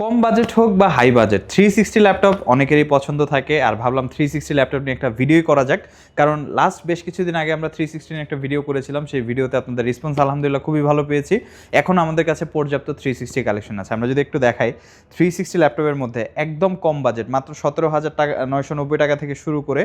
কম budget হোক বা high budget 360 laptop অনেকেরই পছন্দ থাকে। আর ভাবলাম 360 ল্যাপটপ নিয়ে একটা ভিডিওই করা যাক, কারণ লাস্ট বেশ কিছুদিন আগে আমরা 360 নিয়ে একটা ভিডিও করেছিলাম। সেই ভিডিওতে আপনাদের রেসপন্স আলহামদুলিল্লাহ খুবই ভালো পেয়েছি। এখন আমাদের কাছে পর্যাপ্ত 360 কালেকশন আছে। আমরা যদি একটু দেখাই, 360 ল্যাপটপের মধ্যে একদম কম বাজেট মাত্র 17,000 টাকা 990 টাকা থেকে শুরু করে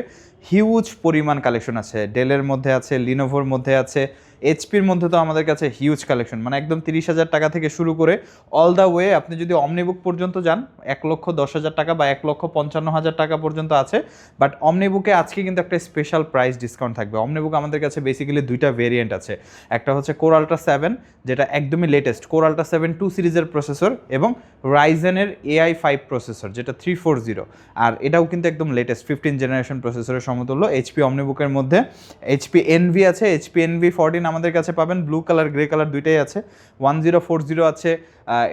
হিউজ পরিমাণ কালেকশন আছে। ডেলের মধ্যে আছে, লিনোভোর মধ্যে আছে, এইচপির মধ্যে তো আমাদের কাছে হিউজ কালেকশন, মানে একদম 30,000 টাকা থেকে শুরু করে অল দ্য ওয়ে আপনি যদি অমনিবুক পর্যন্ত যান 1,10,000 টাকা বা 1,55,000 টাকা পর্যন্ত আছে। বাট অমনিবুকে আজকে কিন্তু একটা স্পেশাল প্রাইস ডিসকাউন্ট থাকবে। অমনিবুক আমাদের কাছে বেসিক্যালি দুইটা ভেরিয়েন্ট আছে। একটা হচ্ছে কোর আল্ট্রা 7, যেটা একদমই লেটেস্ট, কোর আল্ট্রা 7 2 সিরিজের প্রসেসর, এবং রাইজেনের AI 5 প্রসেসর যেটা 340। আর এটাও কিন্তু একদম লেটেস্ট 15 জেনারেশন প্রসেসরের সমতুল্য। এইচপি অমনিবুকের মধ্যে এইচপি এনভি আছে, এইচপি এনভি 14 আমাদের কাছে পাবেন, ব্লু কালার গ্রে কালার দুইটাই আছে। 1040 আছে,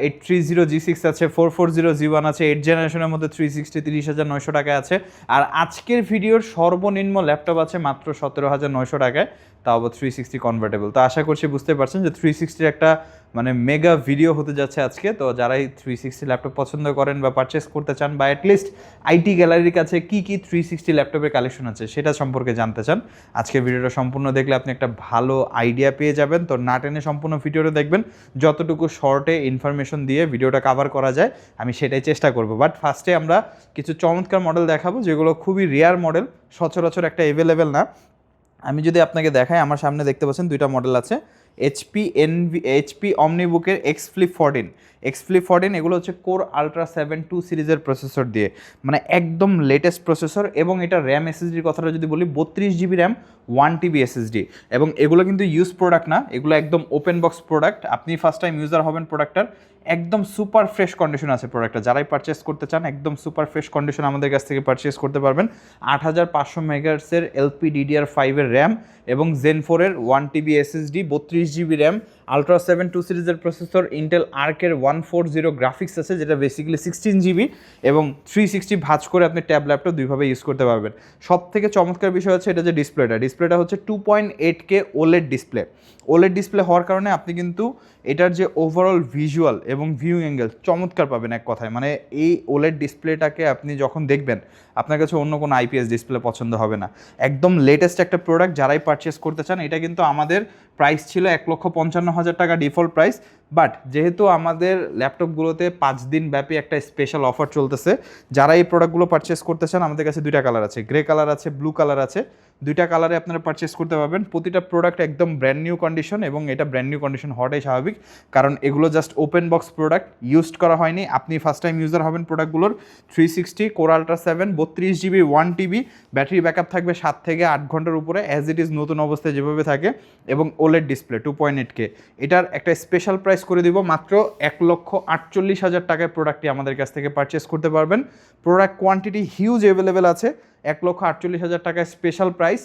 830 G6 আছে, 440 G1 আছে। 8 জেনারেশনের মধ্যে 360 30,900 টাকায় আছে। আর আজকের ভিডিওর সর্বনিম্ন ল্যাপটপ আছে মাত্র 17,900 টাকায়, তাও আবার 360 কনভার্টেবল। তো আশা করছি বুঝতে পারছেন যে 360 একটা মানে মেগা ভিডিও হতে যাচ্ছে আজকে। তো যারাই 360 ল্যাপটপ পছন্দ করেন বা পারচেস করতে চান, বা অ্যাটলিস্ট আইটি গ্যালারির কাছে কী কী 360 ল্যাপটপের কালেকশন আছে সেটা সম্পর্কে জানতে চান, আজকে ভিডিওটা সম্পূর্ণ দেখলে আপনি একটা ভালো আইডিয়া পেয়ে যাবেন। তো না টেনে সম্পূর্ণ ভিডিওটা দেখবেন, যতটুকু শর্টে ইনফরমেশন দিয়ে ভিডিওটা কভার করা যায় আমি সেটাই চেষ্টা করব। বাট ফার্স্টে আমরা কিছু চমৎকার মডেল দেখাবো যেগুলো খুবই রেয়ার মডেল, সচরাচর একটা অ্যাভেলেবেল না। আমি যদি আপনাকে দেখাই, আমার সামনে দেখতে পাচ্ছেন দুইটা মডেল আছে, এইচপি অমনিবুকের এক্স ফ্লিপ 14 এগুলো হচ্ছে কোর আল্ট্রা 7 2 সিরিজের প্রসেসর দিয়ে, মানে একদম লেটেস্ট প্রসেসর। এবং এটা র্যাম এসএসডির কথাটা যদি বলি, 32 GB র্যাম 1 TB এসএসডি। এবং এগুলো কিন্তু ইউজ প্রোডাক্ট না, এগুলো একদম ওপেন বক্স প্রোডাক্ট। আপনি ফার্স্ট টাইম ইউজার হবেন প্রোডাক্টটার, একদম সুপার ফ্রেশ কন্ডিশন আছে প্রোডাক্টটা। যারাই পারচেস করতে চান একদম সুপার ফ্রেশ কন্ডিশন আমাদের কাছ থেকে পারচেস করতে পারবেন। 8500 মেগাহার্টজের LPDDR5 র্যাম এবং Zen 4 1 TB SSD, 32 GB RAM, ultra 7 2 সিরিজের প্রসেসর, ইন্টেল আর্কের 140 গ্রাফিক্স আছে যেটা বেসিক্যালি 16 GB, এবং 360 ভাঁজ করে আপনি ট্যাব ল্যাপটপ দুইভাবে ইউজ করতে পারবেন। সব থেকে চমৎকার বিষয় হচ্ছে এটা যে ডিসপ্লেটা হচ্ছে 2.8K ওলেড ডিসপ্লে হওয়ার কারণে আপনি কিন্তু এটার যে ওভারঅল ভিজুয়াল এবং ভিউইং অ্যাঙ্গেল চমৎকার পাবেন এক কথায়। মানে এই ওলেড ডিসপ্লেটাকে আপনি যখন দেখবেন আপনার কাছে অন্য কোনো IPS ডিসপ্লে পছন্দ হবে না। একদম লেটেস্ট একটা প্রোডাক্ট, যারাই পারচেস করতে চান। এটা কিন্তু আমাদের প্রাইস ছিল 1,55,000 টাকা ডিফল্ট প্রাইস, বাট যেহেতু আমাদের ল্যাপটপগুলোতে 5 দিন ব্যাপী একটা স্পেশাল অফার চলতেছে, যারা এই প্রোডাক্টগুলো পারচেস করতে চান আমাদের কাছে দুইটা কালার আছে, গ্রে কালার আছে, ব্লু কালার আছে। দুইটা কালারে আপনারা পারচেস করতে পারবেন। প্রতিটা প্রোডাক্ট একদম ব্র্যান্ড নিউ কন্ডিশন, এবং এটা ব্র্যান্ড নিউ কন্ডিশন হওয়াটাই স্বাভাবিক, কারণ এগুলো just open box product, used করা হয়নি। আপনি ফার্স্ট টাইম ইউজার হবেন প্রোডাক্টগুলোর। 360 core ultra 7 32 GB 1 TB, battery backup থাকবে 7 থেকে 8 ঘন্টার উপরে, অ্যাজ ইট ইজ নতুন অবস্থায় যেভাবে থাকে, এবং ওলেড ডিসপ্লে 2.8K। এটার একটা স্পেশাল প্রাইস করে দিব মাত্র 1,48,000 টাকায় প্রোডাক্টটি আমাদের কাছ থেকে পারচেস করতে পারবেন। প্রোডাক্ট কোয়ান্টিটি হিউজ অ্যাভেলেবেল আছে, 1,48,000 টাকায় স্পেশাল প্রাইস।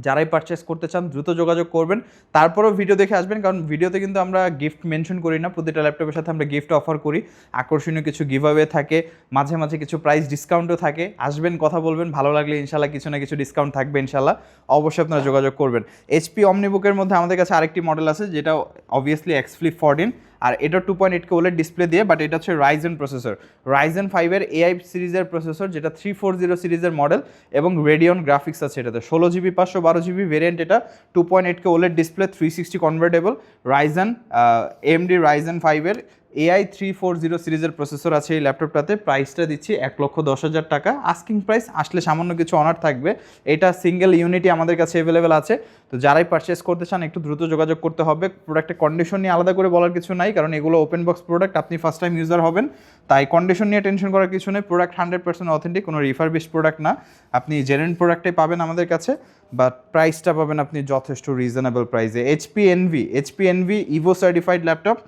যারাই পারচেস করতে চান দ্রুত যোগাযোগ করবেন। তারপরেও ভিডিও দেখে আসবেন, কারণ ভিডিওতে কিন্তু আমরা গিফট মেনশন করি না, প্রতিটা ল্যাপটপের সাথে আমরা গিফট অফার করি, আকর্ষণীয় কিছু গিভঅ্যাওয়ে থাকে, মাঝে মাঝে কিছু প্রাইস ডিসকাউন্টও থাকে। আসবেন, কথা বলবেন, ভালো লাগলে ইনশাল্লাহ কিছু না কিছু ডিসকাউন্ট থাকবে ইনশাল্লাহ, অবশ্যই আপনারা যোগাযোগ করবেন। এইচপি অমনিবুকের মধ্যে আমাদের কাছে আরেকটি মডেল আছে যেটা অবভিয়াসলি এক্স ফ্লিপ 14, আর এটা 2.8K ওলেড ডিসপ্লে দিয়ে, বাট এটা হচ্ছে রাইজেন প্রসেসর, রাইজেন 5 AI সিরিজের প্রসেসর, যেটা 340 সিরিজের মডেল, এবং রেডিয়ন গ্রাফিক্স আছে এটাতে। 16 GB 512 GB ভেরিয়েন্ট, এটা 2.8K OLED display, 360 convertible, Ryzen AMD Ryzen 5 AI 340 সিরিজের প্রসেসর আছে এই ল্যাপটপটাতে। প্রাইসটা দিচ্ছি 1,10,000 টাকা আস্কিং প্রাইস, আসলে সামান্য কিছু অনার থাকবে। এটা সিঙ্গেল ইউনিটই আমাদের কাছে অ্যাভেলেবেল আছে। তো যারাই পারচেস করতে চান একটু দ্রুত যোগাযোগ করতে হবে। প্রোডাক্টের কন্ডিশন নিয়ে আলাদা করে বলার কিছু নাই, কারণ এগুলো ওপেন বক্স প্রোডাক্ট, আপনি ফার্স্ট টাইম ইউজার হবেন, তাই কন্ডিশন নিয়ে টেনশন করার কিছু নেই। প্রোডাক্ট 100% অথেন্টিক, কোনো রিফারবিশ প্রোডাক্ট না, আপনি জেনুইন প্রোডাক্টে পাবেন আমাদের কাছে। বাট প্রাইসটা পাবেন আপনি যথেষ্ট রিজনেবল প্রাইসে। HP NV Ivo certified laptop,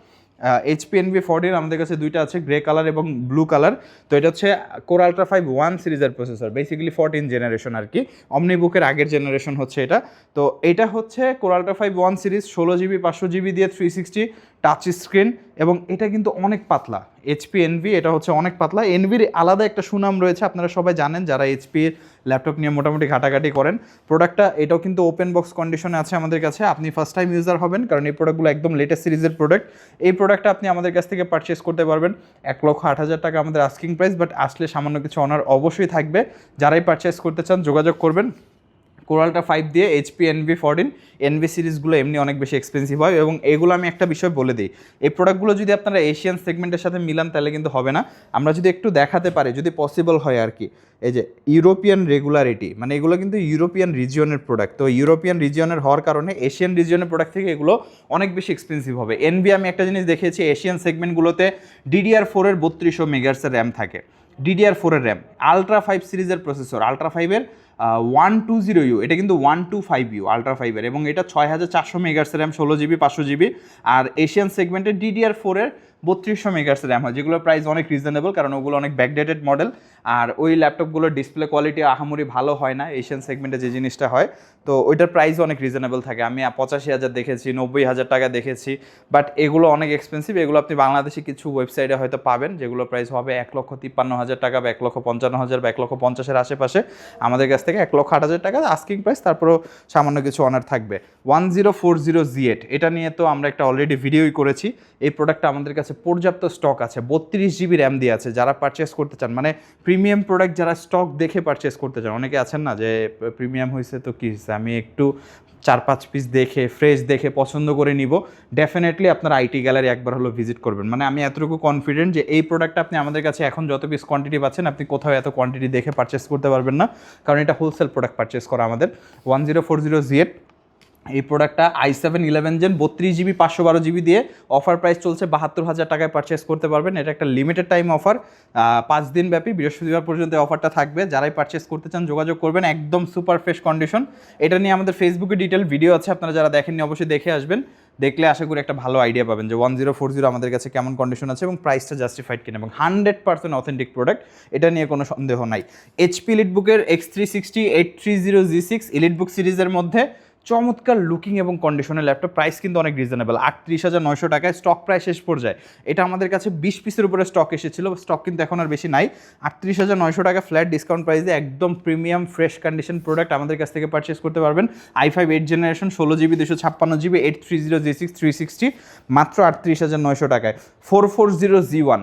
HP NV 14 আমাদের কাছে দুইটা আছে, গ্রে কালার এবং ব্লু কালার। তো এটা হচ্ছে কোর আল্ট্রা 5 1 সিরিজের প্রসেসর, বেসিক্যালি 14 জেনারেশন আর কি, অমনিবুকের আগের জেনারেশন হচ্ছে এটা। তো এটা হচ্ছে core ultra 5 1 series, 16 GB 500 GB দিয়ে 360 টাচ স্ক্রিন, এবং এটা কিন্তু অনেক পাতলা, HP এনভি, এটা হচ্ছে অনেক পাতলা। এনভির আলাদা একটা সুনাম রয়েছে, আপনারা সবাই জানেন যারা এইচপির ল্যাপটপ নিয়ে মোটামুটি ঘাটাঘাটি করেন। প্রোডাক্টটা এটাও কিন্তু ওপেন বক্স কন্ডিশনে আছে আমাদের কাছে। আপনি ফার্স্ট টাইম ইউজার হবেন, কারণ এই প্রোডাক্টগুলো একদম লেটেস্ট সিরিজের প্রোডাক্ট। এই প্রোডাক্টটা আপনি আমাদের কাছ থেকে পারচেস করতে পারবেন 1,08,000 টাকা আমাদের আস্কিং প্রাইস, বাট আসলে সামান্য কিছু অনার অবশ্যই থাকবে। যারাই পারচেস করতে চান যোগাযোগ করবেন। কোরালটা 5 দিয়ে HP NV14 এনভি সিরিজগুলো এমনি অনেক বেশি এক্সপেন্সিভ হয়, এবং এগুলো আমি একটা বিষয় বলে দিই, এই প্রোডাক্টগুলো যদি আপনারা এশিয়ান সেগমেন্টের সাথে মিলান তাহলে কিন্তু হবে না। আমরা যদি একটু দেখাতে পারি, যদি পসিবল হয় আর কি, এই যে ইউরোপিয়ান রেগুলারিটি, মানে এগুলো কিন্তু ইউরোপিয়ান রিজিয়নের প্রোডাক্ট। তো ইউরোপিয়ান রিজিয়নের হওয়ার কারণে এশিয়ান রিজিয়নের প্রোডাক্ট থেকে এগুলো অনেক বেশি এক্সপেন্সিভ হবে। এনভি আমি একটা জিনিস দেখিয়েছি, এশিয়ান সেগমেন্টগুলোতে DDR4 এর 3200 মেগাহার্টজের র্যাম থাকে, DDR4 এর র্যাম, আলট্রা 5 সিরিজের প্রসেসর, আলট্রা 5-এর 120U, এটা কিন্তু 125U আলট্রা 5-এর, এবং এটা 6400 মেগাহার্টজ র্যাম, 16GB 500GB। আর এশিয়ান সেগমেন্টে DDR4 এর 3200 মেগাহার্টজ র্যাম হয়, যেগুলোর প্রাইস অনেক রিজনেবল, কারণ ওগুলো অনেক ব্যাকডেটেড মডেল। আর ওই ল্যাপটপগুলোর ডিসপ্লে কোয়ালিটি আহামরি ভালো হয় না এশিয়ান সেগমেন্টে যে জিনিসটা হয়, তো ওইটার প্রাইস অনেক রিজনেবল থাকে। আমি 85,000 দেখেছি, 90,000 টাকা দেখেছি, বাট এগুলো অনেক এক্সপেন্সিভ। এগুলো আপনি বাংলাদেশে কিছু ওয়েবসাইটে হয়তো পাবেন, যেগুলো প্রাইস হবে 1,53,000 টাকা বা 1,55,000 বা 1,50,000 আশেপাশে। আমাদের কাছ থেকে 1,08,000 টাকা আস্কিং প্রাইস, তারপরেও সামান্য কিছু অনার থাকবে। 1040Z, এটা নিয়ে তো আমরা একটা অলরেডি ভিডিওই করেছি। এই প্রোডাক্টটা আমাদের কাছে পর্যাপ্ত স্টক আছে, 32GB র্যাম দিয়ে আছে। যারা পারচেস করতে চান, মানে প্রিমিয়াম প্রোডাক্ট যারা স্টক দেখে পারচেস করতে চান, অনেকে আছেন না যে প্রিমিয়াম হয়েছে তো কী হয়েছে, আমি একটু 4-5 পিস দেখে ফ্রেশ দেখে পছন্দ করে নিব, ডেফিনেটলি আপনার আইটি গ্যালারি একবার হলো ভিজিট করবেন। মানে আমি এতটুকু কনফিডেন্ট যে এই প্রোডাক্টটা আপনি আমাদের কাছে এখন যত পিস কোয়ান্টিটি পাচ্ছেন, আপনি কোথাও এত কোয়ান্টিটি দেখে পারচেস করতে পারবেন না, কারণ এটা হোলসেল প্রোডাক্ট পারচেস করা আমাদের। 1040Z, এই প্রোডাক্টটা i7-11 Gen 32GB 512GB দিয়ে অফার প্রাইস চলছে 72,000 টাকায় পারচেস করতে পারবেন। এটা একটা লিমিটেড টাইম অফার, 5 দিন ব্যাপী, বৃহস্পতিবার পর্যন্ত অফারটা থাকবে। যারাই পারচেস করতে চান যোগাযোগ করবেন, একদম সুপার ফ্রেশ কন্ডিশন। এটা নিয়ে আমাদের ফেসবুকে ডিটেল ভিডিও আছে, আপনারা যারা দেখেননি অবশ্যই দেখে আসবেন, দেখলে আশা করি একটা ভালো আইডিয়া পাবেন যে 1040 আমাদের কাছে কেমন কন্ডিশন আছে এবং প্রাইসটা জাস্টিফাইড কিনা, এবং 100% অথেন্টিক প্রোডাক্ট, এটা নিয়ে কোনো সন্দেহ নাই। HP এলিটবুকের X360 830G6 এলিটবুক সিরিজের মধ্যে চমৎকার লুকিং এবং কন্ডিশনের ল্যাপটপ, প্রাইস কিন্তু অনেক রিজনেবল, 38,900 টাকায় স্টক প্রায় শেষ পর্যায়ে। এটা আমাদের কাছে 20 পিসের উপরে স্টক এসেছিল, স্টক কিন্তু এখন আর বেশি নাই। 38,900 টাকা ফ্ল্যাট ডিসকাউন্ট প্রাইসে একদম প্রিমিয়াম ফ্রেশ কন্ডিশন প্রোডাক্ট আমাদের কাছ থেকে পারচেস করতে পারবেন। i5 8 generation 16GB 256GB 830G6 360 মাত্র 38,900 টাকায়। 440G1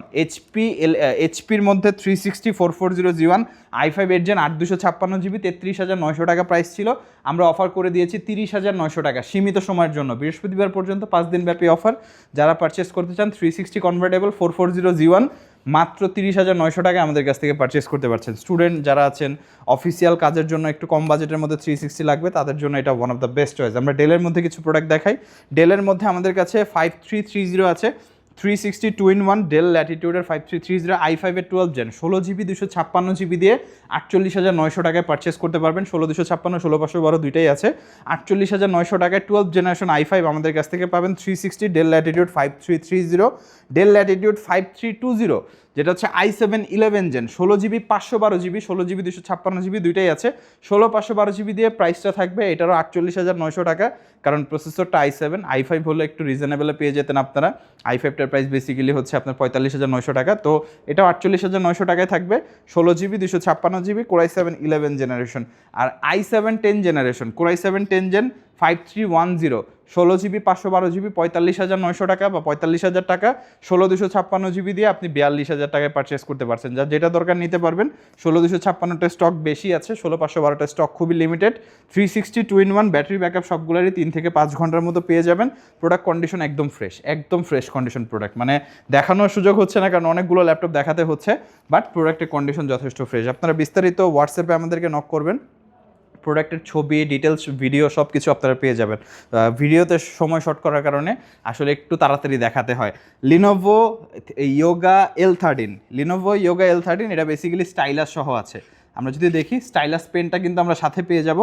HPর মধ্যে 360 440G1 i5 8 জেন 8 256GB 33,900 টাকা প্রাইস ছিল, আমরা অফার করে দিয়েছি 30,900 টাকা সীমিত সময়ের জন্য, বৃহস্পতিবার পর্যন্ত 5 দিন ব্যাপী অফার। যারা পারচেস করতে চান 360 কনভার্টেবল 440G1 মাত্র 30,900 টাকা আমাদের কাছ থেকে পারচেস করতে পারছেন। স্টুডেন্ট যারা আছেন, অফিসিয়াল কাজের জন্য একটু কম বাজেটের মধ্যে 360 লাগবে, তাদের জন্য এটা one of the best choice. আমরা ডেলের মধ্যে কিছু প্রোডাক্ট দেখাই। ডেলের মধ্যে আমাদের কাছে 5330 আছে, 360 2-in-1 del ল্যাটিটিউডের 5330 i5-এর 12 gen 16GB 256GB দিয়ে 48,900 টাকায় পারচেস করতে পারবেন। 16,256 16,512 দুইটাই আছে। 48,900 টাকায় 12 জেনারেশন i5 আমাদের কাছ থেকে পাবেন। 360 ডেল ল্যাটিটিউড 5330, ডেল ল্যাটিটিউড 5320, যেটা হচ্ছে i7-11 gen 16GB 512GB 16GB 256GB দুইটাই আছে। 16 512GB দিয়ে প্রাইসটা থাকবে এটারও 48,900 টাকা, কারণ প্রসেসরটা i7, i5 হলে একটু রিজনেবলে পেয়ে যেতেন আপনারা। i5টার প্রাইস বেসিক্যালি হচ্ছে আপনার 45,900 টাকা, তো এটাও 48,900 টাকায় থাকবে। 16GB 256GB Core i7-11 generation. আর i7 10 generation Core i7 10 gen 5310 16GB 512GB 45,900 টাকা বা 45,000 টাকা। 16 256GB দিয়ে আপনি 42,000 টাকায় পারচেস করতে পারছেন, যা যেটা দরকার নিতে পারবেন। 16 256টা স্টক বেশি আছে, 16 512টা স্টক খুবই লিমিটেড। 360 2-in-1 ব্যাটারি ব্যাকআপ সবগুলোরই 3 থেকে 5 ঘন্টার মতো পেয়ে যাবেন। প্রোডাক্ট কন্ডিশন একদম ফ্রেশ, একদম ফ্রেশ কন্ডিশন প্রোডাক্ট, মানে দেখানোর সুযোগ হচ্ছে না কারণ অনেকগুলো ল্যাপটপ দেখাতে হচ্ছে, বাট প্রোডাক্টের কন্ডিশন যথেষ্ট ফ্রেশ। আপনারা বিস্তারিত হোয়াটসঅ্যাপে আমাদেরকে নক করবেন, প্রোডাক্টের ছবি ডিটেলস ভিডিও সব কিছু আপনারা পেয়ে যাবেন। ভিডিওতে সময় শর্ট করার কারণে আসলে একটু তাড়াতাড়ি দেখাতে হয়। লিনোভো ইয়োগা L13 এটা বেসিক্যালি স্টাইলাস সহ আছে। আমরা যদি দেখি স্টাইলাস পেনটা কিন্তু আমরা সাথে পেয়ে যাব।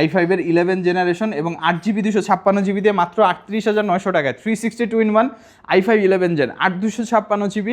i5-এর 11 জেনারেশন এবং 8GB 256GB দিয়ে মাত্র 38,900 টাকায়। 360 2-in-1 i5 11 জেন 8 256GB,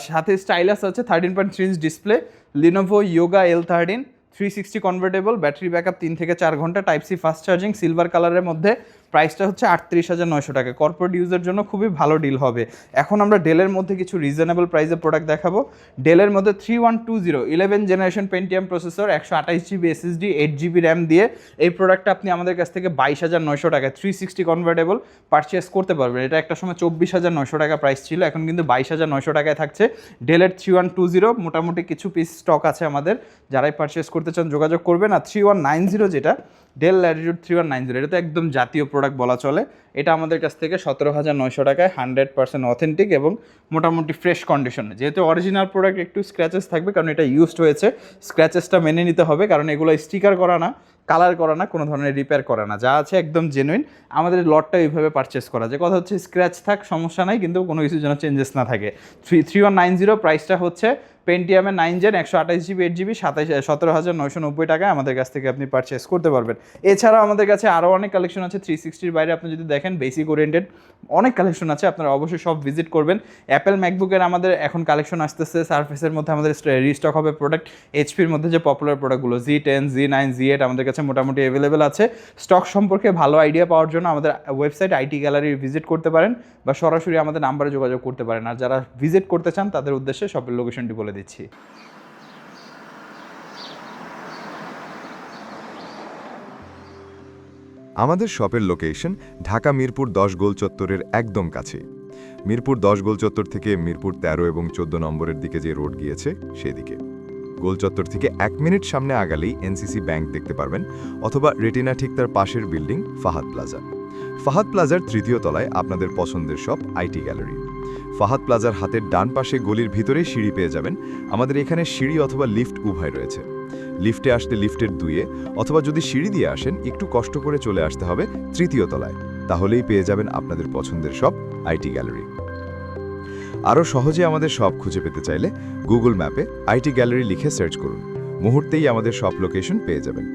সাথে স্টাইলাস আছে, 13.3 inch display. Lenovo Yoga L13 360 convertible, battery backup 3 থেকে 4 ঘন্টা, type C fast charging, silver কালারের মধ্যে। প্রাইসটা হচ্ছে 38,900 টাকা। কর্পোরেট ইউজের জন্য খুবই ভালো ডিল হবে। এখন আমরা ডেলের মধ্যে কিছু রিজনেবল প্রাইসে প্রোডাক্ট দেখাবো। ডেলের মধ্যে 3120 11 generation Pentium processor, 128 GB SSD, 8 GB RAM দিয়ে এই প্রোডাক্টটা আপনি আমাদের কাছ থেকে 22,900 টাকায় 360 কনভার্টেবল পারচেস করতে পারবেন। এটা একটা সময় 24,900 টাকা প্রাইস ছিল, এখন কিন্তু 22,900 টাকায় থাকছে। ডেলের 3120 মোটামুটি কিছু পিস স্টক আছে আমাদের, যারাই পারচেস করতে চান যোগাযোগ করবেন। আর 3190 যেটা ডেল ল্যাটিটিউড 3190, এটা তো একদম জাতীয় প্রোডাক্ট বলা চলে। এটা আমাদের কাছ থেকে 17,900 টাকায় 100% অথেন্টিক এবং মোটামুটি ফ্রেশ কন্ডিশনে। যেহেতু অরিজিনাল প্রোডাক্ট একটু স্ক্র্যাচেস থাকবে, কারণ এটা ইউজড হয়েছে, স্ক্র্যাচেসটা মেনে নিতে হবে, কারণ এগুলো স্টিকার করা না, কালার করা না, কোনো ধরনের রিপেয়ার করা না, যা আছে একদম জেনুইন। আমাদের লটটা এইভাবে পারচেস করা, যে কথা হচ্ছে স্ক্র্যাচ থাক সমস্যা নাই, কিন্তু কোনো কিছু যেন চেঞ্জেস না থাকে। 3190 প্রাইসটা হচ্ছে পেন্টিয়ামের 9 জেন 128 জিবি 8 জিবি 17,990 টাকায় আমাদের কাছ থেকে আপনি পারচেস করতে পারবেন। এছাড়াও আমাদের কাছে আরও অনেক কালেকশন আছে 360-র বাইরে। আপনি যদি দেখেন বেসিক ওরিয়েন্টেড অনেক কালেকশন আছে, আপনারা অবশ্যই সব ভিজিট করবেন। অ্যাপেল ম্যাকবুকের আমাদের এখন কালেকশন আসতেছে, সারফেসের মধ্যে আমাদের রিস্টক হবে প্রোডাক্ট। এইচপির মধ্যে যে পপুলার প্রোডাক্টগুলো Z10, Z9, Z8 আমাদের কাছে মোটামুটি অ্যাভেলেবেল আছে। স্টক সম্পর্কে ভালো আইডিয়া পাওয়ার জন্য আমাদের ওয়েবসাইট আইটি গ্যালারি ভিজিট করতে পারেন, বা সরাসরি আমাদের নাম্বারে যোগাযোগ করতে পারেন। আর যারা ভিজিট করতে চান তাদের উদ্দেশ্যে শপের লোকেশনটি বলে দিচ্ছি। আমাদের শপের লোকেশন ঢাকা মিরপুর 10 গোল চত্বরের একদম কাছে। মিরপুর 10 গোল চত্বর থেকে মিরপুর 13 এবং 14 নম্বরের দিকে যে রোড গিয়েছে সেদিকে। গোল চত্বর থেকে 1 মিনিট সামনে আগালেই এনসিসি ব্যাংক দেখতে পারবেন, অথবা রেটিনা ঠিক তার পাশের বিল্ডিং ফাহাদ প্লাজা। ফাহাদ প্লাজার 3য় তলায় আপনাদের পছন্দের শপ আইটি গ্যালারি। ফাহাদ প্লাজার হাতের ডান পাশে গলির ভিতরেই সিঁড়ি পেয়ে যাবেন। আমাদের এখানে সিঁড়ি অথবা লিফট উভয় রয়েছে। লিফটে আসতে লিফটের 2-এ, অথবা যদি সিঁড়ি দিয়ে আসেন একটু কষ্ট করে চলে আসতে হবে 3য় তলায়, তাহলেই পেয়ে যাবেন আপনাদের পছন্দের শপ আইটি গ্যালারি। আরও সহজে আমাদের শপ খুঁজে পেতে চাইলে গুগল ম্যাপে আইটি গ্যালারি লিখে সার্চ করুন, মুহূর্তেই আমাদের শপ লোকেশন পেয়ে যাবেন।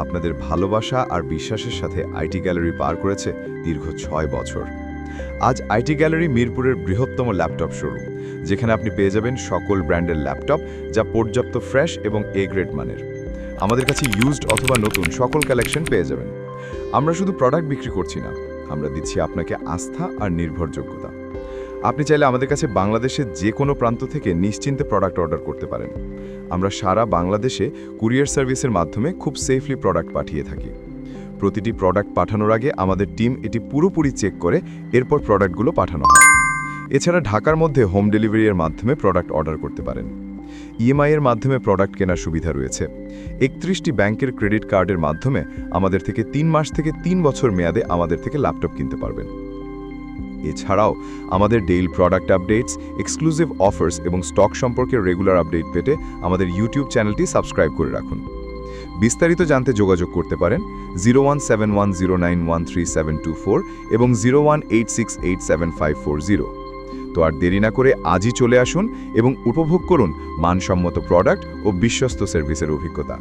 আপনাদের ভালোবাসা আর বিশ্বাসের সাথে আইটি গ্যালারি পার করেছে দীর্ঘ 6 বছর। আজ আইটি গ্যালারি মিরপুরের বৃহত্তম ল্যাপটপ শোরুম, যেখানে আপনি পেয়ে যাবেন সকল ব্র্যান্ডের ল্যাপটপ, যা পর্যাপ্ত ফ্রেশ এবং এ গ্রেড মানের। আমাদের কাছে ইউজড অথবা নতুন সকল কালেকশন পেয়ে যাবেন। আমরা শুধু প্রোডাক্ট বিক্রি করছি না, আমরা দিচ্ছি আপনাকে আস্থা আর নির্ভরযোগ্যতা। আপনি চাইলে আমাদের কাছে বাংলাদেশের যে কোনো প্রান্ত থেকে নিশ্চিন্তে প্রোডাক্ট অর্ডার করতে পারেন। আমরা সারা বাংলাদেশে কুরিয়ার সার্ভিসের মাধ্যমে খুব সেফলি প্রোডাক্ট পাঠিয়ে থাকি। প্রতিটি প্রোডাক্ট পাঠানোর আগে আমাদের টিম এটি পুরোপুরি চেক করে এরপর প্রোডাক্টগুলো পাঠানো হয়। এছাড়া ঢাকার মধ্যে হোম ডেলিভারির মাধ্যমে প্রোডাক্ট অর্ডার করতে পারেন। ইএমআই এর মাধ্যমে প্রোডাক্ট কেনার সুবিধা রয়েছে। 31টি ব্যাংকের ক্রেডিট কার্ডের মাধ্যমে আমাদের থেকে 3 মাস থেকে 3 বছর মেয়াদে আমাদের থেকে ল্যাপটপ কিনতে পারবেন। এছাড়াও আমাদের daily product updates, exclusive offers এবং স্টক সম্পর্কে রেগুলার আপডেট পেতে আমাদের ইউটিউব চ্যানেলটি সাবস্ক্রাইব করে রাখুন। বিস্তারিত জানতে যোগাযোগ করতে পারেন 0171091374 এবং 0186875540। তো আর দেরি না করে আজই চলে আসুন এবং উপভোগ করুন মানসম্মত প্রোডাক্ট ও বিশ্বস্ত সার্ভিসের অভিজ্ঞতা।